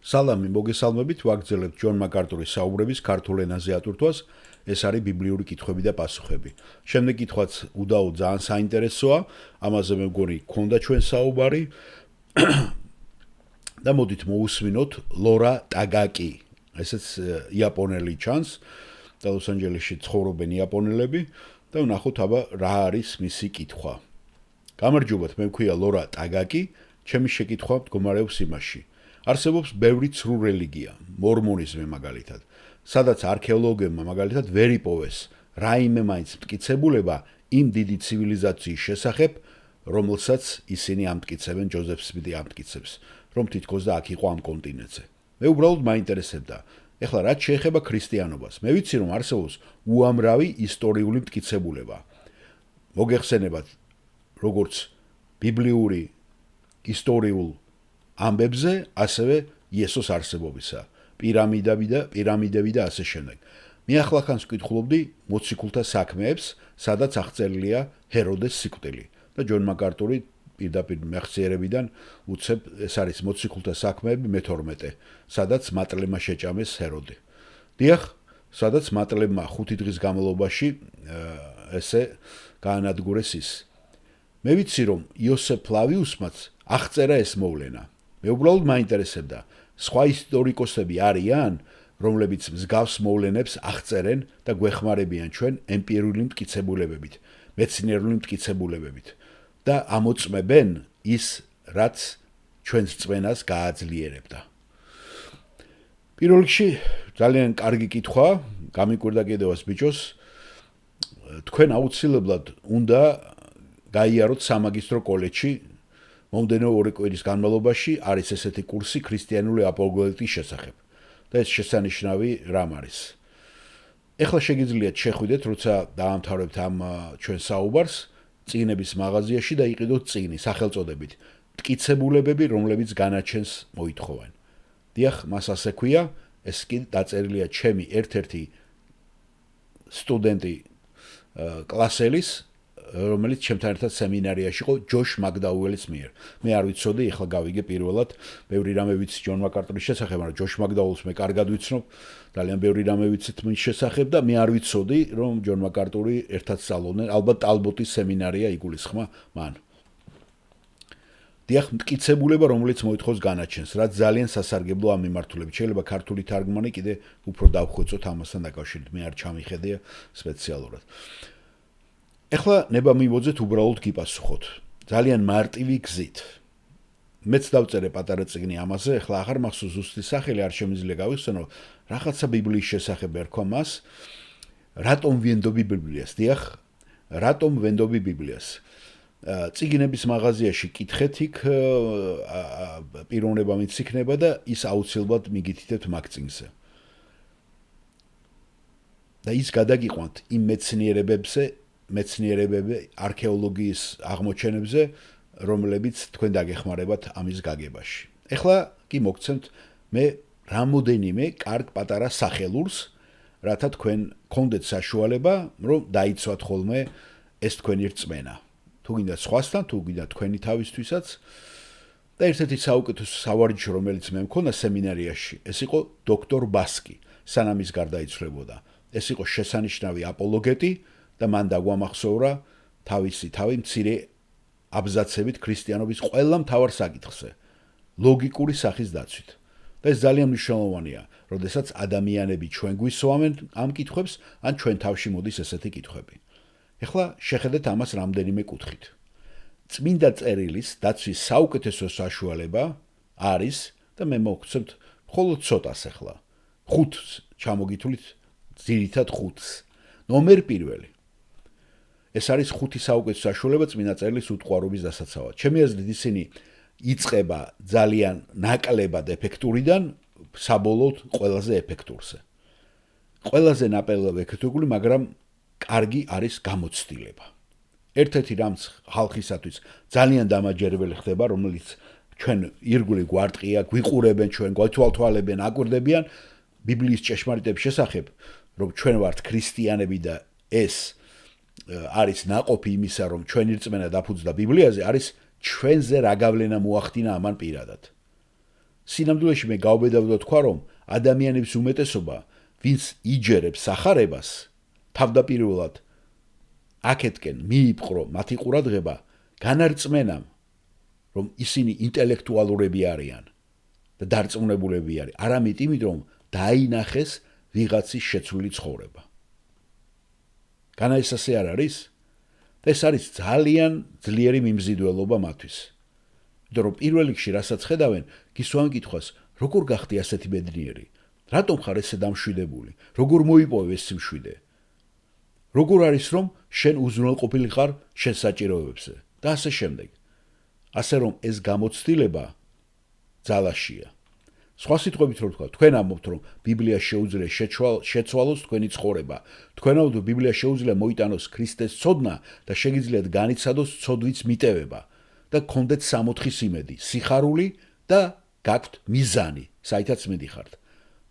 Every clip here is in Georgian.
სალამი მოგესალმებით, ვაგრძელებთ ჯონ მაკარტურის საუბრების ქართულ ენაზე ატვირთვას, ეს არის ბიბლიური კითხვები და პასუხები. შემდეგ კითხვაც უდაოდ ძალიან საინტერესოა, ამაზე მე მგონი გქონდა ჩვენ საუბარი და მოდით მოусმინოთ ლორა ტაგაკი. ესეც იაპონელი ჩანს და ლოს-ანჯელესში ცხოვრობენ იაპონელები და ვნახოთ აბა რა არის მისი კითხვა. გამარჯობათ, მე მქვია ლორა ტაგაკი, ჩემი შეკითხვა მდგომარეობს იმაში. არსებობს ბევრი ცრუ რელიგია, მორმონიზმი მაგალითად, სადაც არქეოლოგებმა მაგალითად ვერ იპოვეს რაიმე მაინც მტკიცებულება იმ დიდი ცივილიზაციის შესახებ, რომელსაც ისინი ამტკიცებენ, ჯოზეფ სმითი ამტკიცებს, რომ თითქოს და აქ იყო ამ კონტინენტზე. მე უბრალოდ მაინტერესებდა, ეხლა რაც შეეხება ქრისტიანობას, მე ვიცი რომ არსებობს უამრავი ისტორიული მტკიცებულება. მოგეხსენებათ, როგორც ბიბლიური ისტორიულ ამბებზე, ასევე იესოს არსებობისა, პირამიდები და ასე შემდეგ. მე ახლახანს ვკითხულობდი მოციქულთა საქმეებს, სადაც აღწერილია ჰეროდეს სიკვდილი და ჯონ მაკარტური პირდაპირ მეხსიერებიდან უცებ ეს არის მოციქულთა საქმეები მე-12, სადაც მატლებმა შეჭამეს ჰეროდე. დიახ, სადაც მატლებმა 5 დღის განმავლობაში ესე გაანადგურეს ის. მე ვიცი რომ იოსებ ფლავიუსმაც აღწერა ეს მოვლენა. მე უბრალოდ მაინტერესებდა, სხვა ისტორიკოსები არიან, რომლებიც მსგავს მოვლენებს აღწერენ და გვეხმარებიან ჩვენ ემპირიული მტკიცებულებებით, მეცნიერული მტკიცებულებებით და ამოწმებენ ის, რაც ჩვენს რწმენას გააძლიერებდა. პირველ რიგში ძალიან კარგი კითხვა, გამიკვირდა კიდევაც ბიჭოს, თქვენ აუცილებლად უნდა გაიაროთ სამაგისტრო კოლეჯში, მომდენო 2 კვირის განმავლობაში არის ესეთი კურსი ქრისტიანული აპოლოგეტიკის შესახებ. და ეს შესანიშნავი რამ არის. ეხლა შეგიძლიათ შეხვიდეთ, როცა დაამთავრებთ ამ ჩვენ საუბარს, წიგნების მაღაზიაში და იყიდოთ წიგნი სახელწოდებით მტკიცებულებები, რომლებიც განაჩენს მოითხოვენ. დიახ, მას ასე ქვია, ეს კი დაწერილია ჩემი ერთ-ერთი სტუდენტი კლასელის, რომელიც ჩემთან ერთად სემინარიაში იყო ჯოშ მაგდაუელის მიერ. მე არ ვიცოდი, ეხლა გავიგე პირველად, ბევრი რამე ვიცი ჯონ მაკარტურის შესახებ, მაგრამ ჯოშ მაგდაუელს მე კარგად ვიცნობ, ძალიან ბევრი რამე ვიცით მის შესახებ და მე არ ვიცოდი, რომ ჯონ მაკარტური ერთად სწავლობდნენ, ალბათ ტალბოტის სემინარია იგულისხმა მან. დიახ, მტკიცებულება, რომელიც მოითხოვს განაჩენს, რაც ძალიან სასარგებლოა ამ მიმართულებით. შეიძლება ქართული თარგმანი კიდე უფრო დავხვეწოთ ამასთან დაკავშირებით, მე არ ჩამიხედია სპეციალურად. ეხლა ნება მივოძეთ უბრალოდ გიპასუხოთ. ძალიან მარტივი გზით. მეც დავწერე პატარა წიგნი ამაზე, ეხლა აღარ მახსოვს ზუსტი სახელი, არ შემიძლია გავიხსენო, რაღაცა ბიბლიის შესახებ ერქვა მას. რატომ ვენდობი ბიბლიას? დიახ, რატომ ვენდობი ბიბლიას? წიგნების მაღაზიაში კითხეთ იქ პიროვნება მიც იქნება და ის აუცილებლად მიგითითებთ მაგ წიგნზე. და ის გადაგიყვანთ იმ მეცნიერებები არქეოლოგიის აღმოჩენებზე, რომლებიც თქვენ დაგეხმარებათ ამის გაგებაში. ეხლა კი მოგცემთ მე რამოდენიმე კარგ პატარა სახელურს, რათა თქვენ გქონდეთ საშუალება, რომ დაიცვათ ხოლმე ეს თქვენი რწმენა. თუ გინდა სხვასთან, თუ გინდა თქვენი თავისთვისაც. და ერთ-ერთი საუკეთესო სავარჯიშო, რომელიც მე მქონდა სემინარიაში, ეს იყო დოქტორ ბასკი, სანამ ის გარდაიცვლებოდა. ეს იყო შესანიშნავი აპოლოგეტი და მან დაგვამახსოვრა თავისი თავი მცირე აბზაცებით ქრისტიანობის ყველა მთავარ საკითხზე, ლოგიკური სახის დაცვით. და ეს ძალიან მნიშვნელოვანია, როდესაც ადამიანები ჩვენ გვისვამენ ამ კითხვებს, ან ჩვენ თავში მოდის ესეთი კითხვები. ეხლა შეხედეთ ამას რამდენიმე კუთხით. წმინდა წერილის დაცვის საუკეთესო საშუალება არის და მე მოგცემთ მხოლოდ ცოტას ეხლა. 5-ს ჩამოგითვლით, ძირითად 5-ს. ნომერ პირველი. ეს არის 5 საუკეთესო საშუალება წმინდა წერილის უტყუარობის დასაცავად. ჩემი აზრით ისინი იწყება ძალიან ნაკლებად ეფექტურიდან საბოლოოდ ყველაზე ეფექტურზე. ყველაზე ნაკლებად ეფექტური, მაგრამ კარგი არის გამოცდილება. ერთ-ერთი რამც ხალხისათვის ძალიან დამაჯერებელი ხდება, რომელიც ჩვენ ირგვლივ გვარტყია, გვიყურებენ ჩვენ, გვათვალთვალებენ, აკვირდებიან ბიბლიის ჭეშმარიტების შესახებ, რომ ჩვენ ვართ ქრისტიანები და ეს არის ნაყოფი იმისა, რომ ჩვენი რწმენა დაფუძნდა ბიბლიაზე, არის ჩვენზე რა გავლენა მოახდინა ამან პირადად. სინამდვილეში მე გავბედავ და თქვა, რომ ადამიანების უმეტესობა, ვინც იჯერებს სახარებას, თავდაპირველად აქეთკენ მიიპყრო მათი ყურადღება განარწმენამ, რომ ისინი ინტელექტუალურები არიან და დარწმუნებულები არიან, არამედ იმიტომ, დაინახეს ვიღაცის შეცვლილი ცხოვრება. განა ეს ასე არ არის? და ეს არის ძალიან ძლიერი მიმზიდველობა მათთვის. იმიტომ რომ პირველ რიგში რასაც ხედავენ, გისვამენ კითხვას, როგორ გახდი ასეთი ბედნიერი? რატომ ხარ ესე დამშვიდებული? როგორ მოიპოვე ეს სიმშვიდე? როგორ არის რომ შენ უზრუნველყოფილიყარ შენ საჭიროებებზე და ასე შემდეგ. ასე რომ ეს გამოცდილება ძალაშია. სხვა სიტყვებით რომ ვთქვა, თქვენ ამბობთ რომ ბიბლია შეუძლია შეცვალოს თქვენი ცხოვრება. თქვენ ამბობთ რომ ბიბლია შეუძლია მოიტანოს ქრისტეს ცოდნა და შეგიძლიათ განიცადოს ცოდვის მიტევება და გქონდეთ სამოთხის იმედი, სიხარული და გაქვთ მიზანი, საითაც მიდიხართ.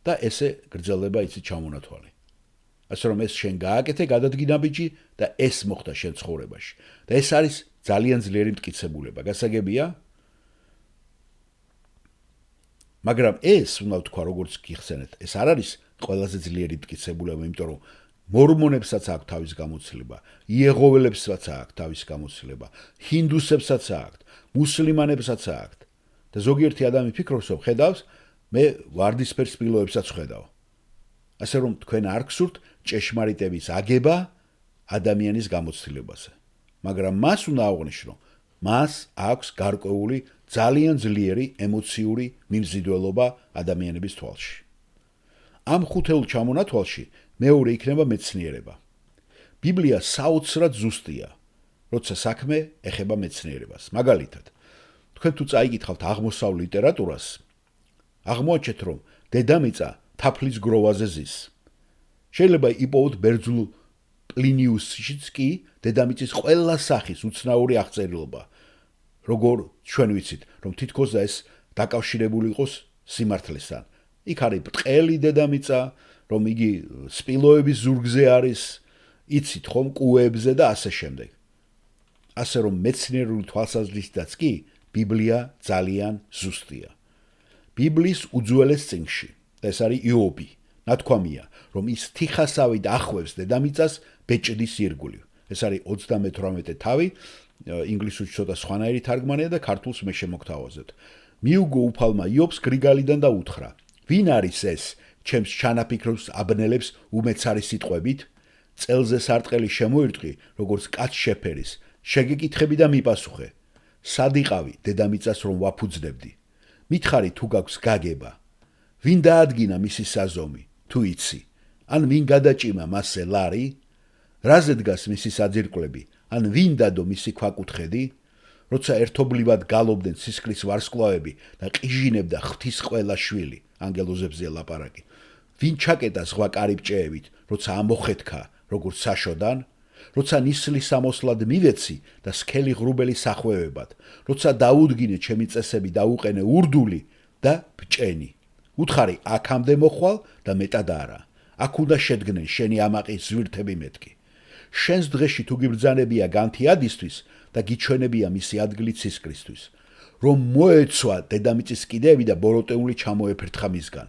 და ესე გრძელდება იცით ჩამონათვალი. ასე რომ ეს შენ გააკეთე, გადადგინა ბიჭი და ეს მოხდა შენ ცხოვრებაში. და ეს არის ძალიან ძლიერი მტკიცებულება. გასაგებია? მაგრამ ეს უნდა ვთქვა, როგორც გიხსენეთ, ეს არ არის ყველაზე ძლიერი მტკიცებულება, იმიტომ რომ მორმონებსაც აქვს თავის გამოცდილება, იეღოველებსაც აქვს თავის გამოცდილება, ჰინდუსებსაც აქვს, მუსლიმანებსაც აქვს. და ზოგიერთი ადამი ფიქრობს, რომ ხედავს, მე ვარდისფერ სპილოებსაც ხედავ. ასე რომ თქვენ არ გსურთ ჭეშმარიტების აგება ადამიანის გამოცდილებაზე. მაგრამ მას უნდა აღვნიშნო, მას აქვს გარკვეული ძალიან ძლიერი ემოციური მიმზიდველობა ადამიანების თვალში. ამ ხუთეულ ჩამონათვალში მეორე იქნება მეცნიერება. ბიბლია საოცრად ზუსტია, როცა საქმე ეხება მეცნიერებას. მაგალითად, თქვენ თუ წაიკითხავთ აღმოსავლურ ლიტერატურას, აღმოაჩენთ, რომ დედამიწა თაფლის გროვაზე ზის. შეიძლება იპოვოთ ბერძნულ პლინიუსშიც კი დედამიწის ყველა სახის უცნაური აღწერილობა. როგორ ჩვენ ვიცით, რომ თითქოს და ეს დაკავშირებული იყოს სიმართლესთან. იქ არის ბრტყელი დედამიწა, რომ იგი სპილოების ზურგზე არის, იცით ხომ კუებზე და ასე შემდეგ. ასე რომ მეცნიერული თვალსაზრისითაც კი ბიბლია ძალიან ზუსტია. ბიბლიის უძველეს წიგნში, ეს არის იობი, ნათქვამია, რომ ის თიხასავით ახვევს დედამიწას ბეჭდის ირგვლივ. ეს არის 38 თავი, ინგლისურში ცოტა სხვანაირი თარგმანია და ქართულს მე შემოგთავაზებთ. მიუგო უფალმა იობს გრიგალიდან და უთხრა: ვინ არის ეს, ჩემს ჩანაფიქრებს აბნელებს უმეცარი სიტყვებით? წელზე სარტყელი შემოირტყი, როგორც კაც შეფერის, შეგეკითხები და მიპასუხე. სად იყავი დედამიწას რომ ვაფუძნებდი? მითხარი თუ გაქვს გაგება. ვინ დაადგინა მისი საზომი, თუ იცი? ან ვინ გადაჭიმა მასზე ლარი? რაზე დგას მისი საძირკვლები? ან ვინ დადო მისი ქვაკუთხედი? როცა ერთობლივად გალობდნენ სისხლის ვარსკვლავები და ყიჟინებდა ღვთის ყველა შვილი, ანგელოზებზეა ლაპარაკი. ვინ ჩაკეტა ზღვა კარიბჭეებით, როცა ამოხეთქა, როგორც საშოდან? როცა ნისლის ამოსლად მივეცი და სქელი ღრუბელი სახვევებად, როცა დაუდგინე ჩემი წესები და უყენე ურდული და ბჭენი. უთხარი აქამდე მოხვალ და მეტად არა. აქ უნდა შედგნენ შენი ამაყის ზვირთები მეთქი. შენს დღეში თუ გიბრძანებია განთი ადისთვის და გიჩვენებია მისი ადგილი ცისკრისთვის, რომ მოეცვა დედამიწის კიდეები და ბოროტეული ჩამოეფერთხა მისგან.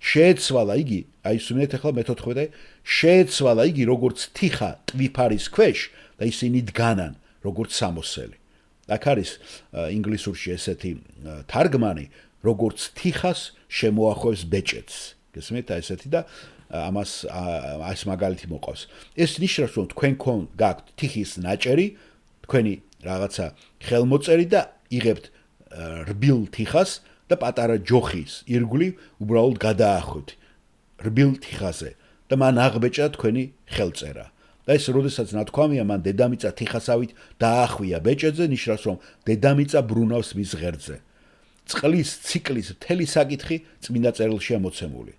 შეეცვალა იგი, აი სუნეთ ახლა მე-14, შეეცვალა იგი როგორც თიხა ტვიფარის ქვეშ და ისინი დგანან როგორც სამოსელი. აქ არის ინგლისურში ესეთი თარგმანი, როგორც თიხას შემოახვევს ბეჭედს. გესმით, ესეთი და ამას ეს მაგალითი მოყავს. ეს ნიშნავს, რომ თქვენ გაქვთ თიხის ნაჭერი, თქვენი რაღაცა ხელმოწერი და იღებთ რბილ თიხას და პატარა ჯოხის ირგვლივ უბრალოდ გადაახვით რბილ თიხაზე და მან აღბეჭდა თქვენი ხელწერა. და ეს როდესაც ნათქვამია, მან დედამიწა თიხასავით დაახვია ბეჭედზე, ნიშნავს, რომ დედამიწა ბრუნავს მის ღერძზე. წყლის ციკლის მთელი საკითხი წმინდა წერილშია მოცემული.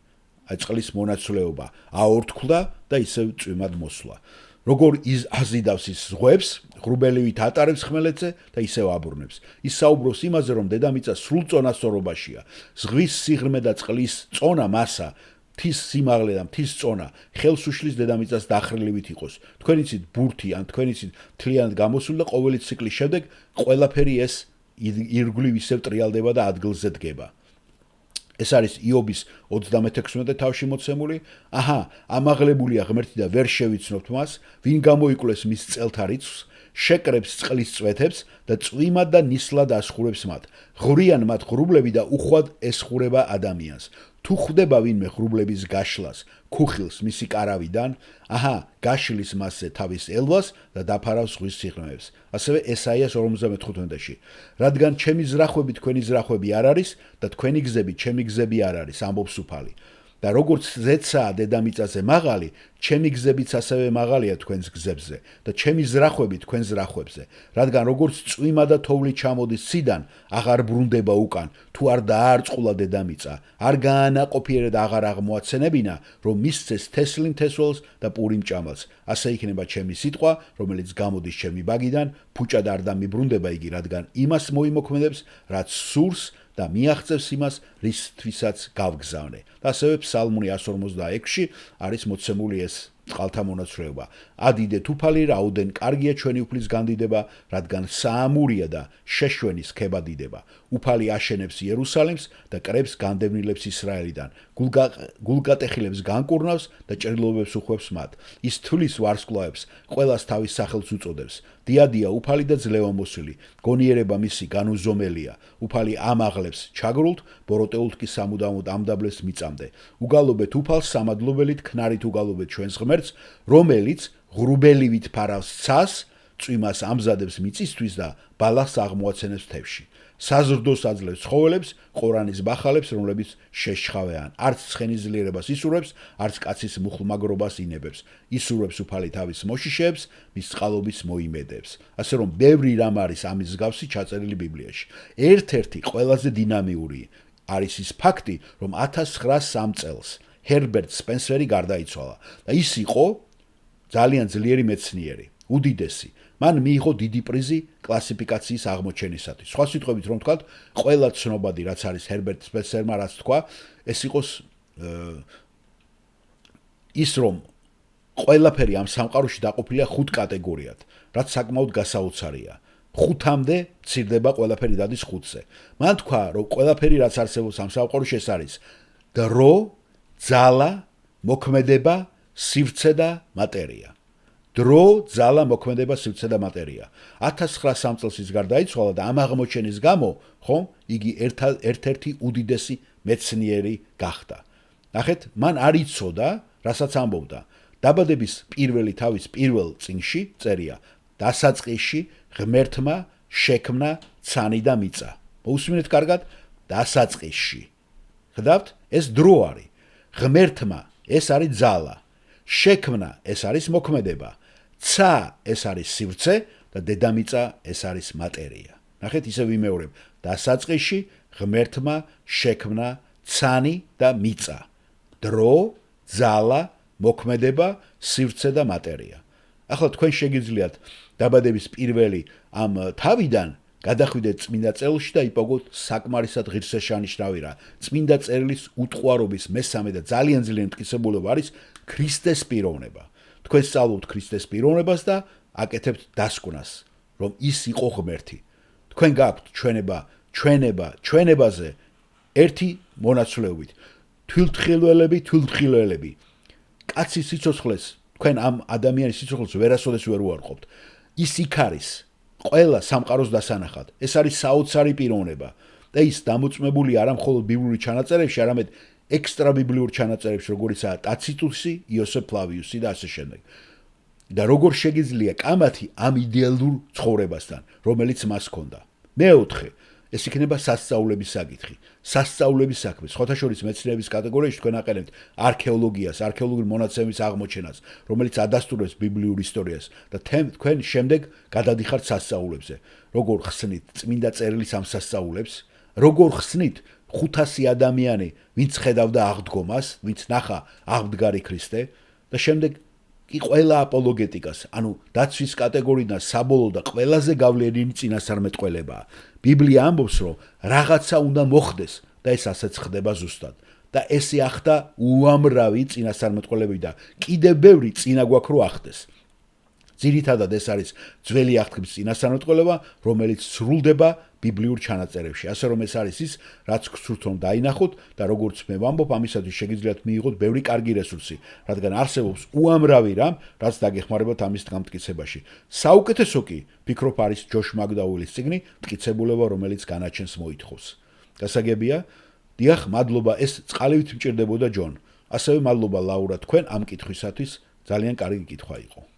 აი წყლის მონაცვლეობა აორთქლა და ისევ წვიმად მოსვლა. როგორ აზიდავს ის ზღვებს, ღრუბელივით ატარებს ხმელეთზე და ისევ აბრუნებს. ის საუბრობს იმაზე, რომ დედამიწა სრულ წონასწორობაშია. ზღვის სიღრმე და წყლის წონა მასა, მთის სიმაღლე და მთის წონა ხელს უშლის დედამიწას დახრილივით იყოს. თქვენ იცით ბურთი ან თქვენ იცით მთლიანად გამოსული და ყოველი ციკლის შემდეგ ყველაფერი ეს ირგვლივ ისევ ტრიალდება და ადგილზე დგება. ეს არის იობის 36 თავში მოცემული. აჰა, ამაღლებულია ღმერთი და ვერ შევიცნობთ მას, ვინ გამოიკვლეს მის წელთა რიცხვს, შეკრებს წყლის წვეთებს და წვიმად და ნისლად ასხურებს მათ. ღვრიან მათ ღრუბლები და უხვად ესხურება ადამიანს. თუ ხვდება ვინმე ღრუბლების გაშლას, ქუხილს მისი კარავიდან, აჰა, გაშლის მასზე თავის ელვას და დაფარავს ზღვის სიღრმეებს. ასევე ესაიას 55-ში. რადგან ჩემი ზრახვები თქვენი ზრახვები არ არის და თქვენი გზები ჩემი გზები არ არის, ამბობს უფალი. და როგორც ზეცაა დედამიწაზე მაღალი, ჩემი გზებიც ასევე მაღალია თქვენს გზებზე და ჩემი ზრახვები თქვენ ზრახვებზე, რადგან როგორც წვიმა და თოვლი ჩამოდის ციდან, აღარ ბრუნდება უკან, თუ არ დაარწყულა დედამიწა, არ გაანაყოფიერა და აღარ აღმოაცენებინა, რომ მისცეს თესლი მთესველს და პური მჭამელს. ასე იქნება ჩემი სიტყვა, რომელიც გამოდის ჩემი ბაგიდან, ფუჭად არ დამიბრუნდება იგი, რადგან იმას მოიმოქმედებს, რაც სურს და მიაღწევს იმას, რისთვისაც გავგზავნე. და ასევე ფსალმური 146-ში არის მოცემული ეს წყალთა მონაცვლეობა. ადიდეთ უფალი, რაოდენ კარგია ჩვენი უფლის განდიდება, რადგან საამურია და შეშვენის ქება დიდება. უფალი აშენებს იერუსალიმს და კრებს განდევნილებს ისრაელიდან. გულგატეხილებს განკურნავს და ჭრილობებს უხვევს მათ. ის თვლის ვარსკვლავებს, ყველას თავის სახელს უწოდებს. დიადია უფალი და ძლევამოსილი, გონიერება მისი განუზომელია. უფალი ამაღლებს ჩაგრულთ, ბოროტეულთ კი სამუდამოდ ამდაბლეს მიწამდე. უგალობეთ უფალს სამადლობელით, ქნარით უგალობეთ ჩვენს ღმერთს, რომელიც ღრუბელივით ფარავს ცას, წვიმას ამზადებს მიწისთვის და ბალახს აღმოაცენებს თევში. საზრდოს აძლევს ცხოველებს, ყორანის ბახალებს, რომლებიც შეშხავეან. არც ცხენის ძლიერებას ისურვებს, არც კაცის მუხლმაგრობას ინებებს. ისურვებს უფალი თავის მოშიშეებს, მის წყალობის მოიმედებს. ასე რომ ბევრი რამ არის ამის მსგავსი ჩაწერილი ბიბლიაში. ერთ-ერთი ყველაზე დინამიური არის ის ფაქტი, რომ 1903 წელს ჰერბერტ სპენსერი გარდაიცვალა და ის იყო ძალიან ძლიერი მეცნიერი, უდიდესი. მან მიიღო დიდი პრიზი კლასიფიკაციის აღმოჩენისათვის. სხვა სიტყვებით რომ ვთქვათ, ყველა ცნობადი რაც არის ჰერბერტ სპენსერმა რაც თქვა, ეს იყოს ის რომ ყველაფერი ამ სამყაროში დაყოფილია 5 კატეგორიად, რაც საკმაოდ გასაოცარია. 5-მდე მცირდება ყველაფერი დადის 5-ზე. მან თქვა, რომ ყველაფერი რაც არსებობს ამ სამყაროში ეს არის დრო, ძალა, მოქმედება, სივრცე და მატერია. დრო, ძალა, მოქმედება, სივრცე და მატერია. 1903 წელს ის გარდაიცვალა და ამ აღმოჩენის გამო, ხომ, იგი ერთ-ერთი უდიდესი მეცნიერი გახდა. ნახეთ, მან არ იცოდა, რასაც ამბობდა. დაბადების პირველი თავის პირველ წიგნში წერია: დასაწყისში ღმერთმა შექმნა ცანი და მიწა. მოусმინეთ კარგად, დასაწყისში. ხედავთ, ეს დრო არის. ღმერთმა ეს არის ძალა. შექმნა ეს არის მოქმედება. ცა ეს არის სივრცე და დედამიწა ეს არის მატერია. ნახეთ, ისე ვიმეორებ. დასაწყისში ღმერთმა შექმნა ცანი და მიწა. დრო, ძალა, მოქმედება, სივრცე და მატერია. ახლა თქვენ შეგიძლიათ დაბადების პირველი ამ თავიდან გადახვიდეთ წმინდა წერილში და იპოვოთ საკმარისად ღირსშესანიშნავი რა. წმინდა წერილის უტყუარობის მესამე და ძალიან ძლიერი მტკიცებულება არის ქრისტეს პიროვნება. თქვენ სწავლობთ ქრისტეს პიროვნებას და აკეთებთ დასკვნას, რომ ის იყო ღმერთი. თქვენ გაქვთ ჩვენებაზე ერთი მონაცვლეობით. თვილთხილველები. კაცის სიცოცხლეს, თქვენ ამ ადამიანის სიცოცხლეს ვერასოდეს ვერ უარყოფთ. ის იქ არის, ყველა სამყაროს დასანახად. ეს არის საოცარი პიროვნება და ის დამოწმებული არა მხოლოდ ბიბლიური ჩანაწერებში, არამედ ექსტრა ბიბლიურ ჩანაწერებში, როგორიცაა ტაციტუსი, იოსებ ფლავიუსი და ასე შემდეგ. და როგორ შეგიძლია კამათი ამ იდეალურ ცხოვრებასთან, რომელიც მას ჰქონდა. მეოთხე, ეს იქნება სასწაულების საკითხი. სასწაულების საქმე, სხვათა შორის მეცნიერების კატეგორიაში თქვენ აყენებთ არქეოლოგიას, არქეოლოგიური მონაცემების აღმოჩენას, რომელიც ადასტურებს ბიბლიურ ისტორიას და თქვენ შემდეგ გადადიხართ სასწაულებზე. როგორ ხსნით წმინდა წერილის ამ სასწაულებს, როგორ ხსნით 500 ადამიანი, ვინც ხედავდა აღდგომას, ვინც ნახა აღდგარი ქრისტე და შემდეგ კი ყველა აპოლოგეტიკას, ანუ დაცვის კატეგორიიდან საბოლოო და ყველაზე გავლენიანი წინასწარმეტყველებაა. ბიბლია ამბობს, რომ რაღაცა უნდა მოხდეს და ეს ასეც ხდება ზუსტად. და ესე ახდა უამრავი წინასწარმეტყველები და კიდევ ბევრი წინა გვაქვს რომ ახდეს. ძირითადად ეს არის ძველი აღთქმის წინასწარმეტყველება, რომელიც სრულდება ბიბლიურ ჩანაწერებში. ასე რომ ეს არის ის, რაც გსურთ რომ დაინახოთ და როგორც მე ვამბობ, ამისათვის შეგიძლიათ მიიღოთ ბევრი კარგი რესურსი, რადგან არსებობს უამრავი რამ, რაც დაგეხმარებათ ამის გამტკიცებაში. საუკეთესო კი, ფიქრობ, არის ჯოშ მაგდაუელის წიგნი „მტკიცებულება, რომელიც განაჩენს მოითხოვს“. გასაგებია, დიახ, მადლობა, ეს წყალივით მჭირდებოდა ჯონ. ასევე მადლობა ლაურა თქვენ ამ კითხვისათვის, ძალიან კარგი კითხვა იყო.